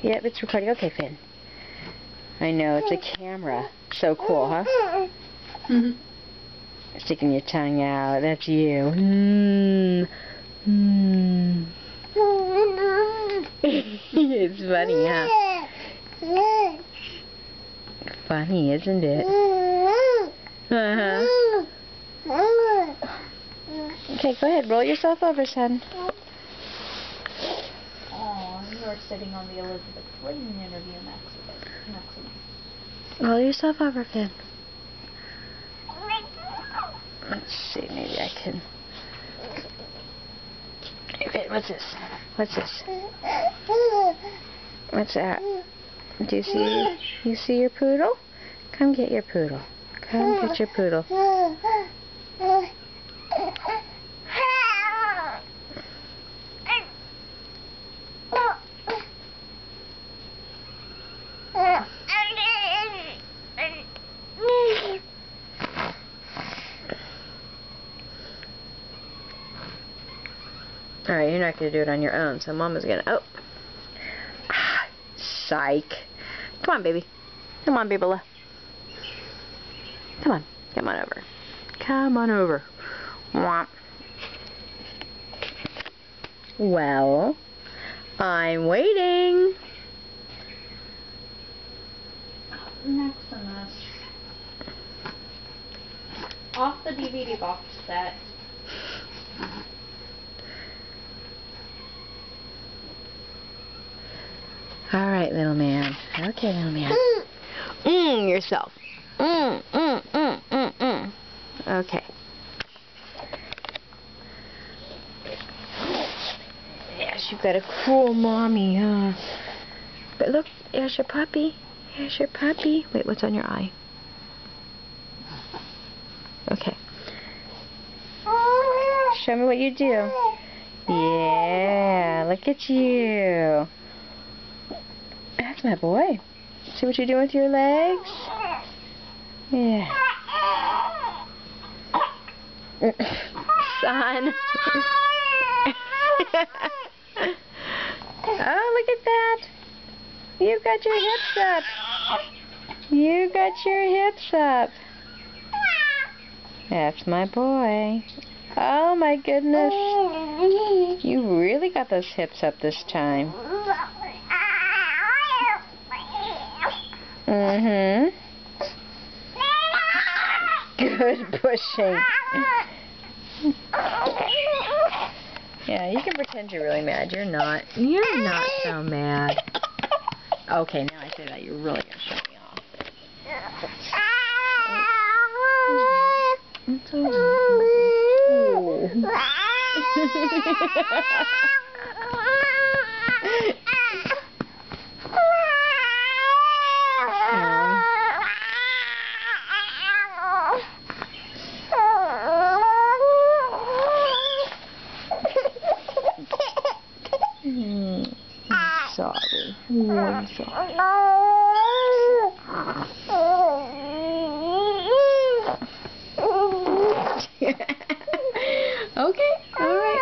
Yep, it's recording. Okay, Finn. I know, it's a camera. So cool, huh? Sticking your tongue out. That's you. It's funny, huh? Funny, isn't it? Okay, go ahead. Roll yourself over, son. Oh, you're sitting on the Elizabeth Clinton interview, Maximus. Roll yourself over, Finn. Let's see, maybe I can... Hey, Finn, what's this? What's this? What's that? Do you see your poodle? Come get your poodle. Come get your poodle. Alright, you're not going to do it on your own, so Mama's going to... Oh! Psych. Come on, baby. Come on, baby. Come on. Come on over. Come on over. Womp. Well, I'm waiting. Maximus. Off the DVD box set. Alright, little man. Okay, little man. Yourself. Okay. Yes, you've got a cool mommy, huh? But look, here's your puppy. Here's your puppy. Wait, what's on your eye? Okay. Show me what you do. Yeah, look at you. That's my boy. See what you're doing with your legs? Yeah. Son. Oh, look at that. You've got your hips up. You got your hips up. That's my boy. Oh my goodness. You really got those hips up this time. Good pushing. Yeah, you can pretend you're really mad. You're not. You're not so mad. Okay, now I say that, you're really going to show me off. It's sorry. I'm sorry. Okay. Alright.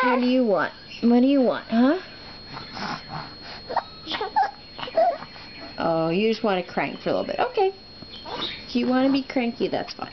What do you want? What do you want, huh? Oh, you just want to crank for a little bit. Okay. If you want to be cranky, that's fine.